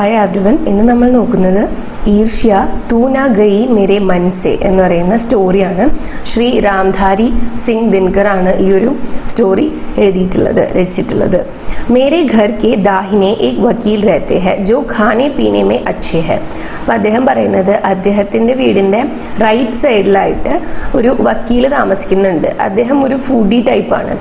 Hi everyone, ഇന്ന് നമ്മൾ നോക്കുന്നത് ഈർഷ്യ തൂ നാ ഗയി മേരെ മൻ സെ എന്ന് പറയുന്ന സ്റ്റോറിയാണ്. ശ്രീ രാംധാരി സിംഗ് ദിൻകർ ആണ് ഈ ഒരു സ്റ്റോറി രചിച്ചിട്ടുള്ളത്. മേരെ ഘർ കെ ദാഹിനെ ഏക് വക്കീൽ രഹത്തെ ഹെ ജോ ഖാനെ പീനെ മേ അച്ഛേ ഹെ. അപ്പം അദ്ദേഹം പറയുന്നത് അദ്ദേഹത്തിൻ്റെ വീടിൻ്റെ റൈറ്റ് സൈഡിലായിട്ട് ഒരു വക്കീൽ താമസിക്കുന്നുണ്ട്. അദ്ദേഹം ഒരു ഫുഡി ടൈപ്പാണ്.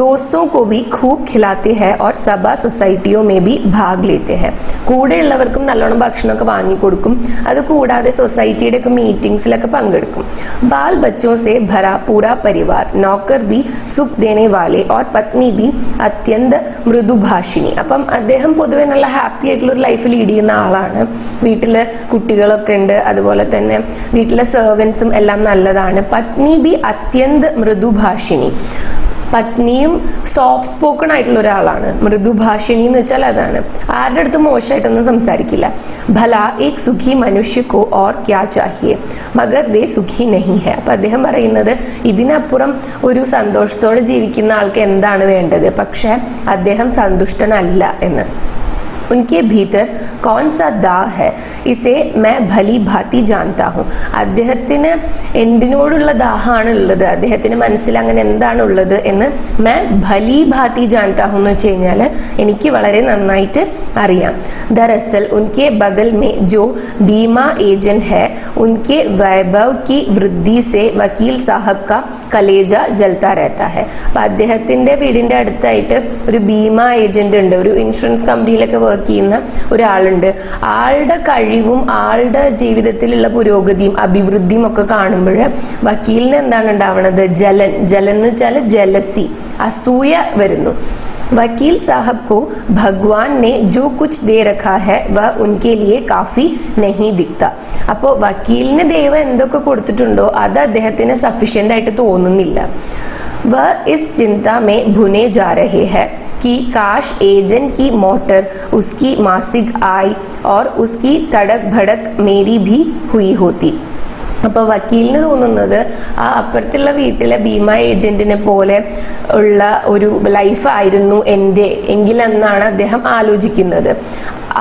ദോസ്തോ കോ ബി ഖൂബ് ഖിലാത്തെ ഹെ ഓർ സഭ സൊസൈറ്റിയോ മേ ബി ഭാഗ് ലേത്തെ ഹെ. കൂടെയുള്ളവർക്കും നല്ലോണം ഭക്ഷണമൊക്കെ വാങ്ങിക്കൊടുക്കും. അത് കൂടാതെ സൊസൈറ്റിയുടെ ഒക്കെ മീറ്റിംഗ്സിലൊക്കെ പങ്കെടുക്കും. ബാൽ ബച്ചോ സെ ഭര പൂരാ പരിവാർ, നോക്കർ ബി സുഖ് ദേനെ വാലെ ഓർ പത്നി ബി അത്യന്ത മൃദുഭാഷിണി. അപ്പം അദ്ദേഹം പൊതുവെ നല്ല ഹാപ്പി ആയിട്ടുള്ള ഒരു ലൈഫ് ലീഡ് ചെയ്യുന്ന ആളാണ്. വീട്ടിൽ കുട്ടികളൊക്കെ ഉണ്ട്, അതുപോലെ തന്നെ വീട്ടിലെ സെർവൻസും എല്ലാം നല്ലതാണ്. പത്നി ബി അത്യന്ത മൃദുഭാഷിണി, പത്നിയും സോഫ്റ്റ് സ്പോക്കൺ ആയിട്ടുള്ള ഒരാളാണ്. മൃദുഭാഷിണി എന്ന് വെച്ചാൽ അതാണ്, ആരുടെ അടുത്തും മോശമായിട്ടൊന്നും സംസാരിക്കില്ല. ഭല ഏക് സുഖി മനുഷ്യക്കോ ഓർ ക്യാ ചാഹിയെ മഗർ വേ സുഖി നഹി ഹെ. അപ്പം അദ്ദേഹം പറയുന്നത് ഇതിനപ്പുറം ഒരു സന്തോഷത്തോടെ ജീവിക്കുന്ന ആൾക്ക് എന്താണ് വേണ്ടത്, പക്ഷെ അദ്ദേഹം സന്തുഷ്ടനല്ല എന്ന്. उनके भीतर कौन सा दाह है इसे मैं भली भांति जानता हूँ. അദ്ദേഹത്തിന് എന്തിനോടുള്ള ദാഹമാണ് ഉള്ളത്, അദ്ദേഹത്തിന് മനസ്സിൽ അങ്ങനെ എന്താണുള്ളത് എന്ന് मैं भली भांति जानता हूँ എന്ന് വെച്ച് കഴിഞ്ഞാൽ എനിക്ക് വളരെ നന്നായിട്ട് അറിയാം. दरअसल उनके बगल में जो बीमा एजेंट है उनके वैभव की वृद्धि से वकील साहब का कलेजा जलता रहता है. അപ്പം അദ്ദേഹത്തിൻ്റെ വീടിൻ്റെ അടുത്തായിട്ട് ഒരു ബീമ ഏജന്റ് ഉണ്ട്, ഒരു ഇൻഷുറൻസ് കമ്പനിയിലൊക്കെ വർക്ക് ചെയ്യുന്ന ഒരാളുണ്ട്. ആളുടെ കഴിവും ആളുടെ ജീവിതത്തിലുള്ള പുരോഗതിയും അഭിവൃദ്ധിയും ഒക്കെ കാണുമ്പോൾ വക്കീലിന് എന്താണ് ഉണ്ടാവുന്നത്, ജലൻ എന്ന് വെച്ചാൽ ജലസി, അസൂയ വരുന്നു. वकील साहब को भगवान ने जो कुछ दे रखा है वह उनके लिए काफी नहीं दिखता. അപ്പോൾ വക്കീലിന് ദൈവം എന്തൊക്കെ കൊടുത്തിട്ടുണ്ടോ അത് അദ്ദേഹത്തിന് സഫിഷ്യൻ്റ് ആയിട്ട് തോന്നുന്നില്ല. वह इस चिंता में भुने जा रहे हैं कि काश एजेंट की मोटर, उसकी मासिक आय और उसकी तड़क भड़क मेरी भी हुई होती. അപ്പോൾ വക്കീലിന് തോന്നുന്നത് ആ അപ്പുറത്തുള്ള വീട്ടിലെ ബീമ ഏജന്റിനെ പോലെ ഉള്ള ഒരു ലൈഫായിരുന്നു എൻ്റെ എങ്കിലെന്നാണ് അദ്ദേഹം ആലോചിക്കുന്നത്.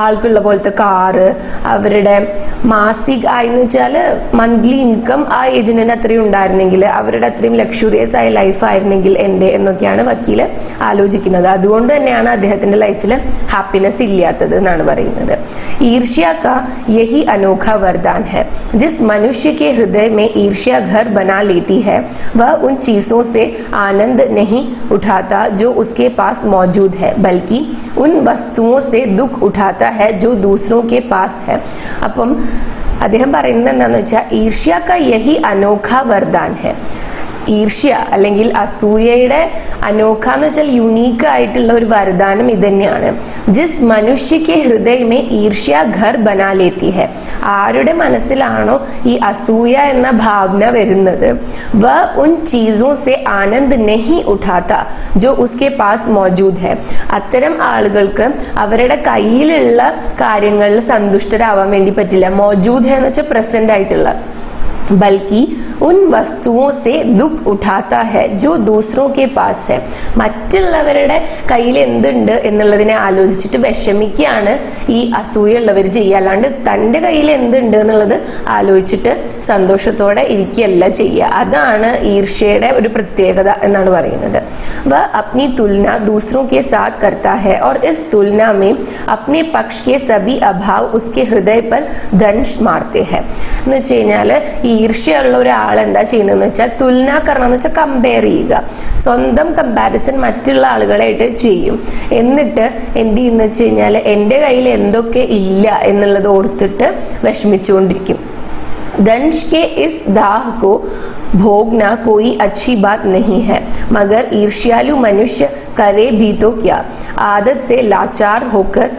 ആൾക്കുള്ള പോലത്തെ കാറ്, അവരുടെ മാസിക് ആയെന്ന് വെച്ചാൽ മന്ത്ലി ഇൻകം ആ ഏജന്റിന് അത്രയും ഉണ്ടായിരുന്നെങ്കിൽ, അവരുടെ അത്രയും ലക്ഷറിയസ് ആയ ലൈഫായിരുന്നെങ്കിൽ എൻ്റെ എന്നൊക്കെയാണ് വക്കീല് ആലോചിക്കുന്നത്. അതുകൊണ്ട് തന്നെയാണ് അദ്ദേഹത്തിൻ്റെ ലൈഫിൽ ഹാപ്പിനെസ് ഇല്ലാത്തത് എന്നാണ് പറയുന്നത്. ईर्ष्या का यही अनोखा वरदान है. जिस मनुष्य के हृदय में ईर्ष्या घर बना लेती है वह उन चीजों से आनंद नहीं उठाता जो उसके पास मौजूद है, बल्कि उन वस्तुओं से दुख उठाता है जो दूसरों के पास है. അപ്പം അദ്ദേഹം പറയുന്നത് എന്താണെന്ന് വെച്ചാൽ ഈർഷ്യ का यही अनोखा वरदान है. ഈർഷ്യ അല്ലെങ്കിൽ അസൂയയുടെ അനോഖ എന്ന് വെച്ചാൽ യുണീക്ക് ആയിട്ടുള്ള ഒരു വരദാനം ഇത് തന്നെയാണ്. ജിസ് മനുഷ്യക്ക് ഹൃദയമേ ഈർഷ്യ ഘർ ബനാ ലേത്തി ഹെ. ആരുടെ മനസ്സിലാണോ ഈ അസൂയ എന്ന ഭാവന വരുന്നത്, വ ഉൻ ചീസോ സെ ആനന്ദ് നെഹി ഉഠാത്ത ജോ ഉസ്കെ പാസ് മൗജൂദ് ഹെ. അത്തരം ആളുകൾക്ക് അവരുടെ കയ്യിലുള്ള കാര്യങ്ങളിൽ സന്തുഷ്ടരാവാൻ വേണ്ടി പറ്റില്ല. മൗജൂദ് ഹെ എന്ന് വെച്ചാൽ പ്രസന്റ് ആയിട്ടുള്ള, बल्कि उन वस्तुओं से दुख उठाता है जो दूसरों के पास है. മറ്റുള്ളവരുടെ കയ്യിൽ എന്തുണ്ട് എന്നുള്ളതിനെ ആലോചിച്ചിട്ട് വിഷമിക്കുകയാണ് ഈ അസൂയുള്ളവർ ചെയ്യുക. അല്ലാണ്ട് തൻ്റെ കയ്യിൽ എന്തുണ്ട് എന്നുള്ളത് ആലോചിച്ചിട്ട് സന്തോഷത്തോടെ ഇരിക്കുകയല്ല ചെയ്യുക. അതാണ് ഈർഷ്യയുടെ ഒരു പ്രത്യേകത എന്നാണ് പറയുന്നത്. വ അപ്നി തുലന दूसरों के साथ करता है और इस तुलना में अपने पक्ष के सभी अभाव उसके हृदय पर दंश मारते हैं. എന്ന് വെച്ച് കഴിഞ്ഞാൽ ഈർഷ്യയുള്ള ഒരാൾ എന്താ ചെയ്യുന്നതെന്ന് വെച്ചാൽ തുലനാകരണം എന്ന് വെച്ചാൽ കമ്പയർ ചെയ്യുക, സ്വന്തം കമ്പാരിസൺ മറ്റുള്ള ആളുകളായിട്ട് ചെയ്യും. എന്നിട്ട് എന്ത് ചെയ്യുന്ന വെച്ച് കഴിഞ്ഞാൽ എൻ്റെ കയ്യിൽ എന്തൊക്കെ ഇല്ല എന്നുള്ളത് ഓർത്തിട്ട് വിഷമിച്ചുകൊണ്ടിരിക്കും. दंश के इस दाह को भोगना कोई अच्छी बात नहीं है, मगर ईर्ष्यालु मनुष्य करे भी तो क्या. आदत से लाचार होकर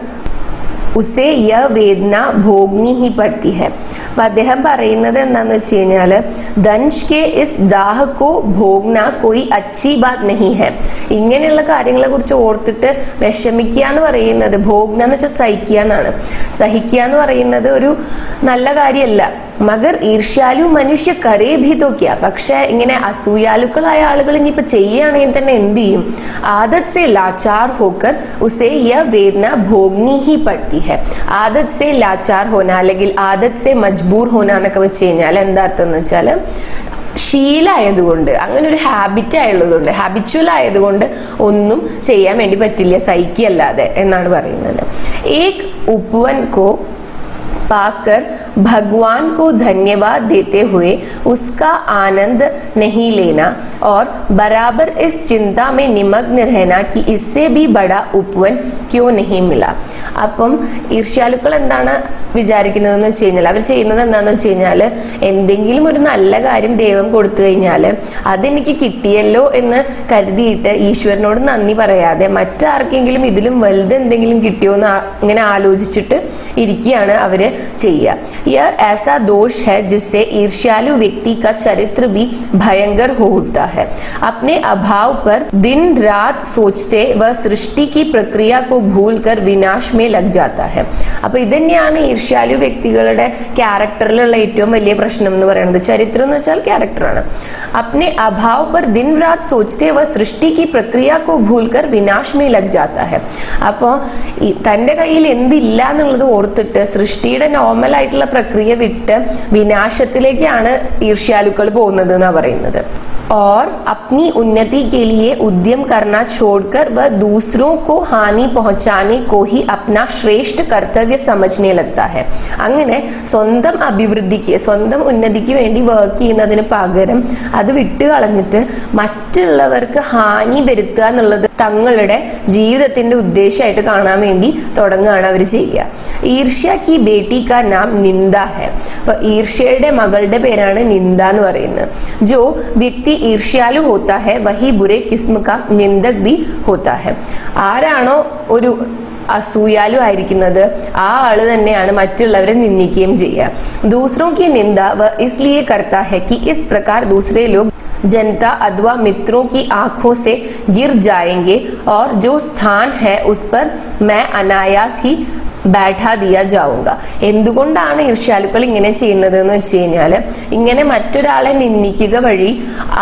ഉസേ യ വേദന ഭോഗ്നി ഹി പഡ്തി ഹെ. അപ്പം അദ്ദേഹം പറയുന്നത് എന്താണെന്ന് വെച്ച് കഴിഞ്ഞാൽ ദൻഷ് കെ ഇസ് ദാഹ് കോ ഭോഗ്ന കോയി അച്ചി ബാത് നഹി ഹെ. ഇങ്ങനെയുള്ള കാര്യങ്ങളെ കുറിച്ച് ഓർത്തിട്ട് വിഷമിക്കുക എന്ന് പറയുന്നത്, ഭോഗ്ന എന്ന് വെച്ചാൽ സഹിക്കുക എന്നാണ്. സഹിക്കുക എന്ന് പറയുന്നത് ഒരു നല്ല കാര്യമല്ല. മഗർ ഈർഷ്യാലു മനുഷ്യ കരേ ഭി തോ ക്യാ, പക്ഷെ ഇങ്ങനെ അസൂയാലുക്കളായ ആളുകൾ ഇനിയിപ്പോ ചെയ്യുകയാണെങ്കിൽ തന്നെ എന്ത് ചെയ്യും? ആദത് സെ ലാച്ചാർ ഹോക്കർ ഉസേ യ വേദന ഭോഗ്നി ഹി പഡ്തി ഹൈ. ആദത് സെ ലാച്ചാർ ഹോന അല്ലെങ്കിൽ ആദത് സെ മജ്ബൂർ ഹോന എന്നൊക്കെ വെച്ച് കഴിഞ്ഞാൽ എന്താ അർത്ഥം എന്ന് വെച്ചാൽ ശീലമായതുകൊണ്ട്, അങ്ങനെ ഒരു ഹാബിറ്റ് ആയുള്ളതുകൊണ്ട്, ഹാബിച്വൽ ആയതുകൊണ്ട് ഒന്നും ചെയ്യാൻ വേണ്ടി പറ്റില്ല സൈക്കിയല്ലാതെ എന്നാണ് പറയുന്നത്. ഏക് ഉപവൻ കോ पाकर भगवान को धन्यवाद देते हुए उसका आनंद नहीं लेना और बराबर इस चिंता में निमग्न रहना कि इससे भी बड़ा उपवन क्यों नहीं मिला. അപ്പം ഈർഷ്യാലുക്കൾ എന്താണ് വിചാരിക്കുന്നതെന്ന് വെച്ച് കഴിഞ്ഞാൽ, അവർ ചെയ്യുന്നത് എന്താണെന്ന് വെച്ച് കഴിഞ്ഞാൽ, എന്തെങ്കിലും ഒരു നല്ല കാര്യം ദൈവം കൊടുത്തു കഴിഞ്ഞാൽ അതെനിക്ക് കിട്ടിയല്ലോ എന്ന് കരുതിയിട്ട് ഈശ്വരനോട് നന്ദി പറയാതെ മറ്റാർക്കെങ്കിലും ഇതിലും വലുത് എന്തെങ്കിലും കിട്ടിയോ എന്ന് ഇങ്ങനെ ആലോചിച്ചിട്ട് ഇരിക്കുകയാണ് അവര് ചെയ്യുക. यह ऐसा दोष है जिससे ईर्ष्यालु व्यक्ति का चरित्र भी भयंकर हो उठता है. अपने अभाव पर दिन रात सोचते वह सृष्टि की प्रक्रिया को भूलकर विनाश में लग जाता है. അപ്പൊ ഇതന്നെയാണ് ഈർഷ്യാലു വ്യക്തികളുടെ ക്യാരക്ടറിലുള്ള ഏറ്റവും വലിയ പ്രശ്നം എന്ന് പറയുന്നത്. ചരിത്രം എന്ന് വെച്ചാൽ ക്യാരക്ടറാണ്. अपने अभाव पर दिन रात सोचते वह सृष्टि की प्रक्रिया को भूलकर विनाश में लग जाता है. അപ്പോൾ തന്റെ കയ്യിൽ എന്തില്ല എന്നുള്ളത് ഓർത്തിട്ട് സൃഷ്ടിയുടെ നോർമൽ ആയിട്ടുള്ള പ്രക്രിയ വിട്ട് വിനാശത്തിലേക്കാണ് ഈർഷ്യാലുക്കൾ പോകുന്നത് എന്നാ പറയുന്നത്. और अपनी उन्नति के लिए उद्यम करना छोड़कर वह दूसरों को हानि पहुंचाने को ही अपना श्रेष्ठ कर्तव्य समझने लगता है. അങ്ങനെ സ്വന്തം അഭിവൃദ്ധിക്ക്, സ്വന്തം ഉന്നതിക്ക് വേണ്ടി വർക്ക് ചെയ്യുന്നതിന് പകരം അത് വിട്ട് കളഞ്ഞിട്ട് മറ്റുള്ളവർക്ക് ഹാനി വരുത്തുക എന്നുള്ളത് തങ്ങളുടെ ജീവിതത്തിന്റെ ഉദ്ദേശമായിട്ട് കാണാൻ വേണ്ടി തുടങ്ങുകയാണ് അവർ ചെയ്യുക. ഈർഷ്യ കി ബേട്ടി കാ നാം നിന്ദ ഹെ. അപ്പൊ ഈർഷ്യയുടെ മകളുടെ പേരാണ് നിന്ദ എന്ന് പറയുന്നത്. ജോ വ്യക്തി ഈർഷ്യാലു ഹോത്താ ഹെ വഹി ബുരെ കിസ്മ കാ നിന്ദക് ഭി ഹോത്താ ഹെ. ആരാണോ ഒരു അസൂയാലു ആയിരിക്കുന്നത് ആ ആള് തന്നെയാണ് മറ്റുള്ളവരെ നിന്ദിക്കുകയും ചെയ്യുക. दूसरों की निंदा वह इसलिए करता है कि इस प्रकार दूसरे लोग जनता अथवा मित्रों की आंखों से गिर जाएंगे और जो स्थान है उस पर मैं अनायास ही ബാഠാ ദിയ ജാവുക. എന്തുകൊണ്ടാണ് ഈർഷ്യാലുക്കൾ ഇങ്ങനെ ചെയ്യുന്നത് എന്ന് വെച്ച് കഴിഞ്ഞാൽ, ഇങ്ങനെ മറ്റൊരാളെ നിന്ദിക്കുക വഴി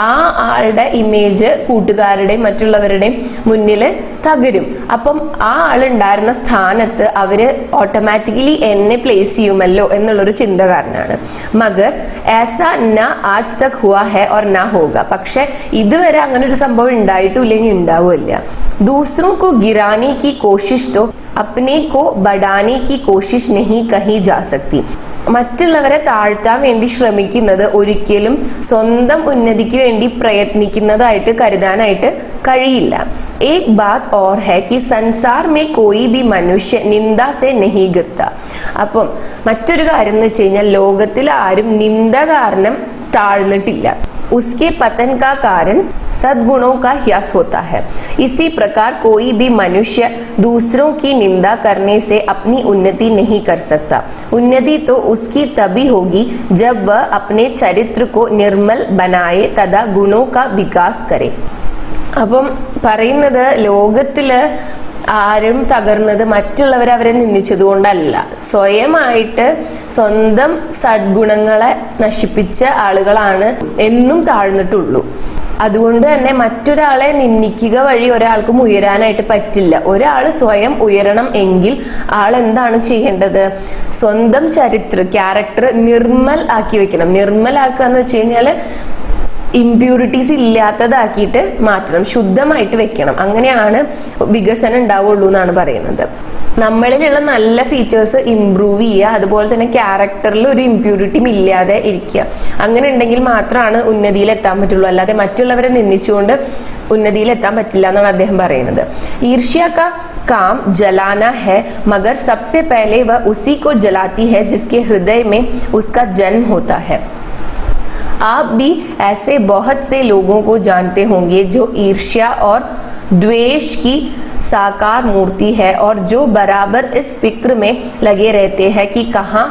ആ ആളുടെ ഇമേജ് കൂട്ടുകാരുടെയും മറ്റുള്ളവരുടെയും മുന്നിൽ തകരും. അപ്പം ആ ആളുണ്ടായിരുന്ന സ്ഥാനത്ത് അവര് ഓട്ടോമാറ്റിക്കലി എന്നെ പ്ലേസ് ചെയ്യുമല്ലോ എന്നുള്ളൊരു ചിന്ത കാരണമാണ്. മഗർ ऐसा न आज तक हुआ है और ना होगा. പക്ഷെ ഇതുവരെ അങ്ങനെ ഒരു സംഭവം ഉണ്ടായിട്ടില്ല, ഇനി ഉണ്ടാവില്ല. दूसरों को गिराने की कोशिश तो अपने को बढ़ाने की कोशिश नहीं कही जा सकती. മറ്റുള്ളവരെ താഴ്ത്താൻ വേണ്ടി ശ്രമിക്കുന്നത് ഒരിക്കലും സ്വന്തം ഉന്നതിക്ക് വേണ്ടി പ്രയത്നിക്കുന്നതായിട്ട് കരുതാനായിട്ട് കഴിയില്ല. एक बात और है कि संसार में कोई भी मनुष्य निंदा से नहीं गिरता. അപ്പം മറ്റൊരു കാര്യം എന്ന് വെച്ച് കഴിഞ്ഞാൽ, ലോകത്തിൽ ആരും നിന്ദ കാരണം താഴ്ന്നിട്ടില്ല. उसके पतन का कारण सद्गुणों का ह्रास होता है. इसी प्रकार कोई भी मनुष्य दूसरों की निंदा करने से अपनी उन्नति नहीं कर सकता. उन्नति तो उसकी तभी होगी जब वह अपने चरित्र को निर्मल बनाए तथा गुणों का विकास करे. അപ്പം പറയുന്നത്, ലോകത്തില് ആരും തകർന്നത് മറ്റുള്ളവർ അവരെ നിന്ദിച്ചത് കൊണ്ടല്ല, സ്വയമായിട്ട് സ്വന്തം സദ്ഗുണങ്ങളെ നശിപ്പിച്ച ആളുകളാണ് എന്നും താഴ്ന്നിട്ടുള്ളൂ. അതുകൊണ്ട് തന്നെ മറ്റൊരാളെ നിന്ദിക്കുക വഴി ഒരാൾക്കും ഉയരാനായിട്ട് പറ്റില്ല. ഒരാൾ സ്വയം ഉയരണം എങ്കിൽ ആൾ എന്താണ് ചെയ്യേണ്ടത്? സ്വന്തം ക്യാരക്ടർ നിർമ്മൽ ആക്കി വെക്കണം. നിർമ്മൽ ആക്കുക എന്ന് വെച്ച് കഴിഞ്ഞാല് ഇംപ്യൂരിറ്റീസ് ഇല്ലാത്തതാക്കിയിട്ട് മാറ്റണം, ശുദ്ധമായിട്ട് വെക്കണം. അങ്ങനെയാണ് വികസനം ഉണ്ടാവുള്ളൂ എന്നാണ് പറയുന്നത്. നമ്മളിലുള്ള നല്ല ഫീച്ചേഴ്സ് ഇംപ്രൂവ് ചെയ്യുക, അതുപോലെ തന്നെ ക്യാരക്ടറിൽ ഒരു ഇംപ്യൂരിറ്റിയും ഇല്ലാതെ ഇരിക്കുക. അങ്ങനെ ഉണ്ടെങ്കിൽ മാത്രമാണ് ഉന്നതിയിൽ എത്താൻ പറ്റുള്ളൂ. അല്ലാതെ മറ്റുള്ളവരെ നിന്ദിച്ചുകൊണ്ട് ഉന്നതിയിൽ എത്താൻ പറ്റില്ല എന്നാണ് അദ്ദേഹം പറയുന്നത്. ഈർഷ്യ കാ काम जलाना है, मगर सबसे पहले वह उसी को जलाती है जिसके हृदय में उसका जन्म होता है. आप भी ऐसे बहुत से लोगों को जानते होंगे जो ईर्ष्या और द्वेष की साकार मूर्ति है और जो बराबर इस फिक्र में लगे रहते हैं कि कहाँ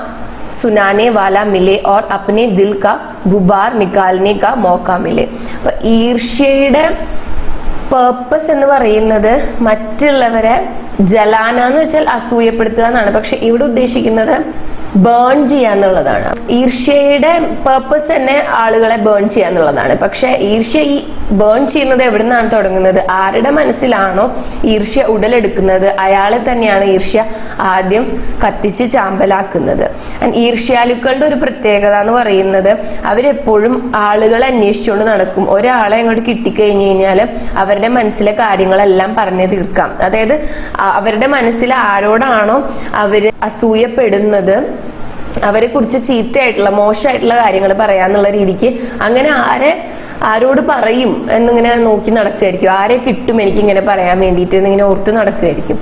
सुनाने वाला मिले और अपने दिल का गुबार निकालने का मौका मिले. അപ്പോൾ ഈർഷ്യയുടെ പേർപ്പസ് എന്ന് പറയുന്നത് മറ്റുള്ളവരെ ജലാന എന്ന് വെച്ചാൽ അസൂയപ്പെടുത്തുക എന്നാണ്. പക്ഷെ ഇവിടെ ഉദ്ദേശിക്കുന്നത് ബേൺ ചെയ്യാന്നുള്ളതാണ്. ഈർഷ്യയുടെ പേർപ്പസ് തന്നെ ആളുകളെ ബേൺ ചെയ്യാന്നുള്ളതാണ്. പക്ഷെ ഈർഷ്യ ഈ ബേൺ ചെയ്യുന്നത് എവിടെ നിന്നാണ് തുടങ്ങുന്നത്? ആരുടെ മനസ്സിലാണോ ഈർഷ്യ ഉടലെടുക്കുന്നത് അയാളെ തന്നെയാണ് ഈർഷ്യ ആദ്യം കത്തിച്ച് ചാമ്പലാക്കുന്നത്. ഈർഷ്യാലുക്കളുടെ ഒരു പ്രത്യേകത എന്ന് പറയുന്നത് അവരെപ്പോഴും ആളുകളെ അന്വേഷിച്ചുകൊണ്ട് നടക്കും. ഒരാളെ അങ്ങോട്ട് കിട്ടിക്കഴിഞ്ഞു കഴിഞ്ഞാൽ അവരുടെ മനസ്സിലെ കാര്യങ്ങളെല്ലാം പറഞ്ഞു തീർക്കാം. അതായത് അവരുടെ മനസ്സിൽ ആരോടാണോ അവര് അസൂയപ്പെടുന്നത്, അവരെ കുറിച്ച് ചീത്തയായിട്ടുള്ള മോശമായിട്ടുള്ള കാര്യങ്ങൾ പറയാന്നുള്ള രീതിക്ക് അങ്ങനെ ആരോട് പറയും എന്നിങ്ങനെ നോക്കി നടക്കുകയായിരിക്കും. ആരെ കിട്ടും എനിക്കിങ്ങനെ പറയാൻ വേണ്ടിയിട്ട് എന്നിങ്ങനെ ഓർത്ത് നടക്കുകയായിരിക്കും.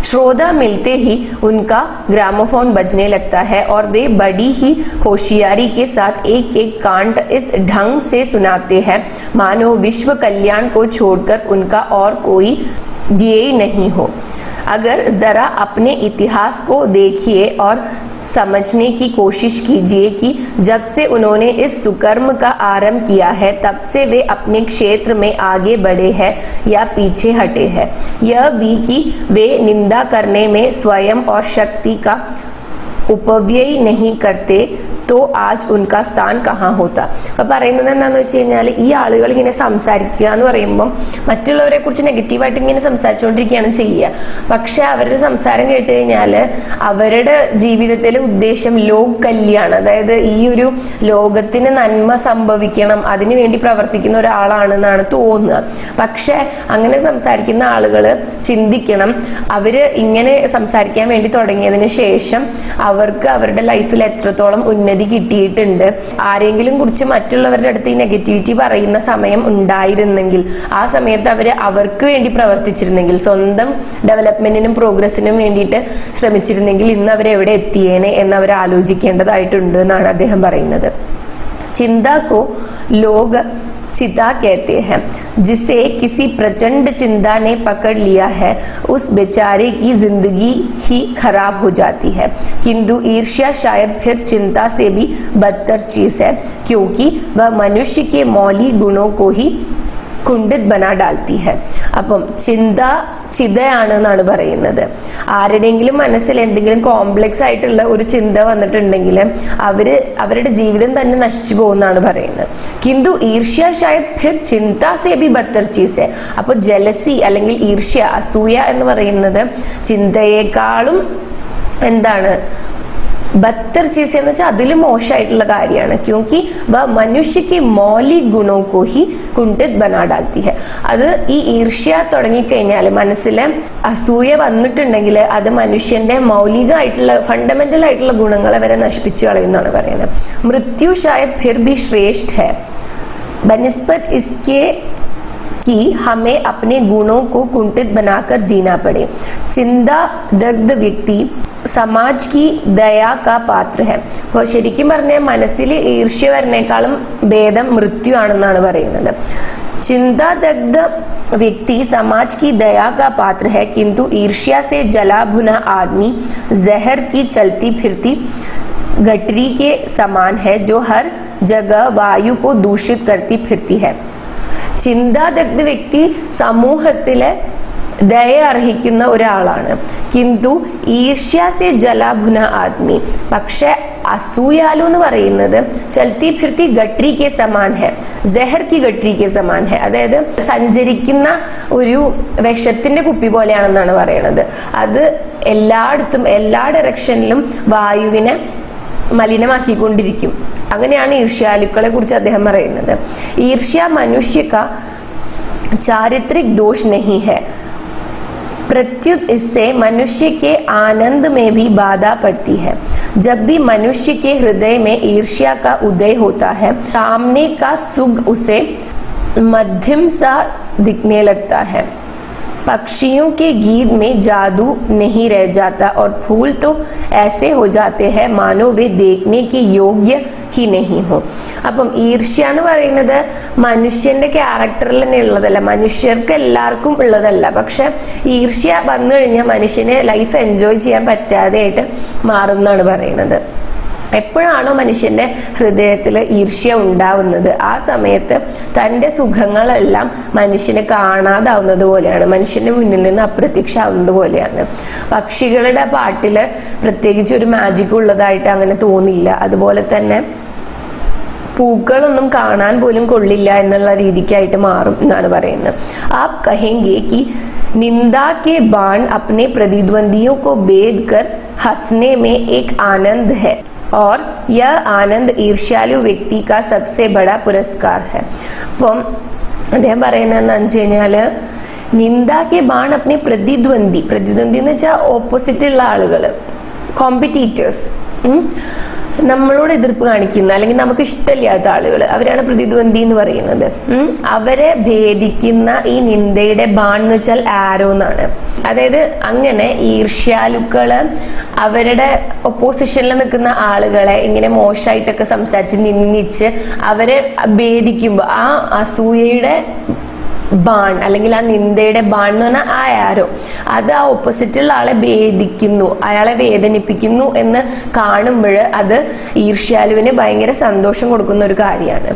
श्रोता मिलते ही उनका ग्रामोफोन बजने लगता है और वे बड़ी ही होशियारी के साथ एक एक कांड इस ढंग से सुनाते हैं मानो विश्व कल्याण को छोड़कर उनका और कोई ध्येय नहीं हो. अगर जरा अपने इतिहास को देखिए और समझने की कोशिश कीजिए कि जब से उन्होंने इस सुकर्म का आरंभ किया है तब से वे अपने क्षेत्र में आगे बढ़े हैं या पीछे हटे हैं. यह भी कि वे निंदा करने में स्वयं और शक्ति का उपव्यय नहीं करते तो आज उनका സ്ഥാൻ കഹാ ഹോത്ത. അപ്പൊ പറയുന്നത് എന്താണെന്ന് വെച്ച് കഴിഞ്ഞാൽ ഈ ആളുകൾ ഇങ്ങനെ സംസാരിക്കുക എന്ന് പറയുമ്പോൾ മറ്റുള്ളവരെ കുറിച്ച് നെഗറ്റീവായിട്ട് ഇങ്ങനെ സംസാരിച്ചുകൊണ്ടിരിക്കുകയാണ് ചെയ്യുക. പക്ഷെ അവരുടെ സംസാരം കേട്ട് കഴിഞ്ഞാൽ അവരുടെ ജീവിതത്തിലെ ഉദ്ദേശം ലോക കല്യാണം, അതായത് ഈ ഒരു ലോകത്തിന് നന്മ സംഭവിക്കണം അതിനുവേണ്ടി പ്രവർത്തിക്കുന്ന ഒരാളാണെന്നാണ് തോന്നുക. പക്ഷെ അങ്ങനെ സംസാരിക്കുന്ന ആളുകൾ ചിന്തിക്കണം, അവര് ഇങ്ങനെ സംസാരിക്കാൻ വേണ്ടി തുടങ്ങിയതിന് ശേഷം അവർക്ക് അവരുടെ ലൈഫിൽ എത്രത്തോളം ഉന്നതി കിട്ടിയിട്ടുണ്ട്. ആരെങ്കിലും കുറിച്ച് മറ്റുള്ളവരുടെ അടുത്ത് ഈ നെഗറ്റിവിറ്റി പറയുന്ന സമയം ഉണ്ടായിരുന്നെങ്കിൽ, ആ സമയത്ത് അവർക്ക് വേണ്ടി പ്രവർത്തിച്ചിരുന്നെങ്കിൽ, സ്വന്തം ഡെവലപ്മെന്റിനും പ്രോഗ്രസിനും വേണ്ടിയിട്ട് ശ്രമിച്ചിരുന്നെങ്കിൽ ഇന്ന് അവരെവിടെ എത്തിയേനെ എന്ന് അവർ ആലോചിക്കേണ്ടതായിട്ടുണ്ട് എന്നാണ് അദ്ദേഹം പറയുന്നത്. ചിന്തക്കോ ലോക चिता कहते हैं. जिसे किसी प्रचंड चिंता ने पकड़ लिया है उस बेचारे की जिंदगी ही खराब हो जाती है. किंतु ईर्ष्या शायद फिर चिंता से भी बदतर चीज है क्योंकि वह मनुष्य के मौलिक गुणों को ही കുണ്ഠിത് ബനാ ഡാൽത്തി ഹെ. അപ്പം ചിന്ത ചിതയാണെന്നാണ് പറയുന്നത്. ആരുടെയെങ്കിലും മനസ്സിൽ എന്തെങ്കിലും കോംപ്ലക്സ് ആയിട്ടുള്ള ഒരു ചിന്ത വന്നിട്ടുണ്ടെങ്കിൽ അവരുടെ ജീവിതം തന്നെ നശിച്ചു പോകുന്നാണ് പറയുന്നത്. കിന്തു ഈർഷ്യ ഷായത് ഫിർ ചിന്ത സേ ബി ബത്തർ ചീസ് ഹെ. അപ്പോൾ ജലസി അല്ലെങ്കിൽ ഈർഷ്യ, അസൂയ എന്ന് പറയുന്നത് ചിന്തയേക്കാളും എന്താണ് ബത്തർ ചീസ് എന്ന് വെച്ചാൽ അതിലും മോശമായിട്ടുള്ള കാര്യമാണ്. ക്യോങ്കി വ മനുഷ്യക്ക് മൗലിക് ഗുണോ കോ ഹി കുണ്ഠിത് ബനാ ഡാൽത്തി ഹെ. അത് ഈ ഈർഷ്യ തുടങ്ങിക്കഴിഞ്ഞാൽ, മനസ്സിൽ അസൂയ വന്നിട്ടുണ്ടെങ്കിൽ അത് മനുഷ്യന്റെ മൗലികമായിട്ടുള്ള ഫണ്ടമെന്റൽ ആയിട്ടുള്ള ഗുണങ്ങളെ വരെ നശിപ്പിച്ചു കളയുന്നതാണ് പറയുന്നത്. മൃത്യു ഷായത് ഫിർ ബി ശ്രേഷ്ഠ ഹെ ബനിസ്ബത് ഇസ്കെ कि हमें अपने गुणों को कुंठित बनाकर जीना पड़े. चिंता दग्ध व्यक्ति സമാജ് കി ദയാ കാ പാത്ര ഹെ. അപ്പോൾ ശരിക്കും പറഞ്ഞാൽ മനസ്സിൽ ഈർഷ്യ വരുന്നേക്കാളും ഭേദം മൃത്യു ആണെന്നാണ് പറയുന്നത്. चिंतादग्ध व्यक्ति समाज की दया का पात्र है किंतु ईर्ष्या से जला भुना आदमी जहर की चलती फिरती गटरी के समान है जो हर जगह वायु को दूषित करती फिरती है. ചിന്താദഗ്ധ വ്യക്തി സമൂഹത്തിലെ ദയ അർഹിക്കുന്ന ഒരാളാണ്. കിന്തു ഈർഷ്യാസെ ജലാഭുന ആദ്മി, പക്ഷെ അസൂയാലു എന്ന് പറയുന്നത് ചൽത്തി ഫിർത്തി ഗട്രി കെ സമാൻ ഹെ, ജഹർ കി ഗട്രി കെ സമാൻ ഹെ. അതായത് സഞ്ചരിക്കുന്ന ഒരു വിഷത്തിന്റെ കുപ്പി പോലെയാണെന്നാണ് പറയുന്നത്. അത് എല്ലായിടത്തും എല്ലാ ഡയറക്ഷനിലും വായുവിനെ മലിനമാക്കിക്കൊണ്ടിരിക്കും. അങ്ങനെയാണ് ഈർഷ്യാലുക്കളെ കുറിച്ച് അദ്ദേഹം പറയുന്നത്. ഈർഷ്യ മനുഷ്യ കാ चारित्रिक दोष नहीं है, प्रत्युत इससे मनुष्य के आनंद में भी बाधा पड़ती है. जब भी मनुष्य के हृदय में ईर्ष्या का उदय होता है सामने का सुख उसे मध्यम सा दिखने लगता है. पक्षियों के गीत में जादू नहीं रह जाता और फूल तो ऐसे हो जाते हैं मानो वे देखने के योग्य ही नहीं हो. അപ്പം ഈർഷ്യ എന്ന് പറയുന്നത് മനുഷ്യന്റെ ക്യാരക്ടറിൽ തന്നെ ഉള്ളതല്ല, മനുഷ്യർക്ക് എല്ലാവർക്കും ഉള്ളതല്ല. പക്ഷെ ഈർഷ്യ വന്നു കഴിഞ്ഞാൽ മനുഷ്യന് ലൈഫ് എൻജോയ് ചെയ്യാൻ പറ്റാതെ ആയിട്ട് മാറും എന്നാണ് പറയുന്നത്. എപ്പോഴാണോ മനുഷ്യന്റെ ഹൃദയത്തിൽ ഈർഷ്യ ഉണ്ടാവുന്നത് ആ സമയത്ത് തൻ്റെ സുഖങ്ങളെല്ലാം മനുഷ്യന് കാണാതാവുന്നത് പോലെയാണ്, മനുഷ്യന്റെ മുന്നിൽ നിന്ന് അപ്രത്യക്ഷമാവുന്നത് പോലെയാണ്. പക്ഷികളുടെ പാട്ടില് പ്രത്യേകിച്ച് ഒരു മാജിക് ഉള്ളതായിട്ട് അങ്ങനെ തോന്നില്ല. അതുപോലെ തന്നെ പൂക്കളൊന്നും കാണാൻ പോലും കൊള്ളില്ല എന്നുള്ള രീതിക്കായിട്ട് മാറും എന്നാണ് പറയുന്നത്. आप कहेंगे कि निंदा के बाण अपने प्रतिद्वंदियों को बेध कर हंसने में एक आनंद है और यह आनंद ईर्ष्यालु व्यक्ति का सबसे बड़ा पुरस्कार है. അപ്പം അദ്ദേഹം പറയുന്നത് എന്താണെന്ന് വെച്ച് കഴിഞ്ഞാല് നിന്ദാക്കെ ബാൺ അപ്നെ പ്രതിദ്വന്ദി എന്ന് വെച്ചാൽ ഓപ്പോസിറ്റുള്ള ആളുകൾ, കോമ്പറ്റീറ്റേഴ്സ്, നമ്മളോട് എതിർപ്പ് കാണിക്കുന്ന അല്ലെങ്കിൽ നമുക്ക് ഇഷ്ടമില്ലാത്ത ആളുകൾ, അവരാണ് പ്രതിദ്വന്ദി എന്ന് പറയുന്നത്. അവരെ ഭേദിക്കുന്ന ഈ നിന്ദയുടെ ബാൺ എന്ന് വെച്ചാൽ ആരോ എന്നാണ്. അതായത് അങ്ങനെ ഈർഷ്യാലുക്കള് അവരുടെ ഒപ്പോസിഷനിൽ നിൽക്കുന്ന ആളുകളെ ഇങ്ങനെ മോശമായിട്ടൊക്കെ സംസാരിച്ച് നിന്ദിച്ച് അവരെ ഭേദിക്കുമ്പോൾ ആ അസൂയയുടെ ബാൺ അല്ലെങ്കിൽ ആ നിന്ദയുടെ ബാൺ എന്ന് പറഞ്ഞാൽ ആ ആരോ അത് ആ ഓപ്പോസിറ്റുള്ള ആളെ ഭേദിക്കുന്നു, അയാളെ വേദനിപ്പിക്കുന്നു എന്ന് കാണുമ്പോൾ അത് ഈർഷ്യാലുവിന് ഭയങ്കര സന്തോഷം കൊടുക്കുന്ന ഒരു കാര്യമാണ്.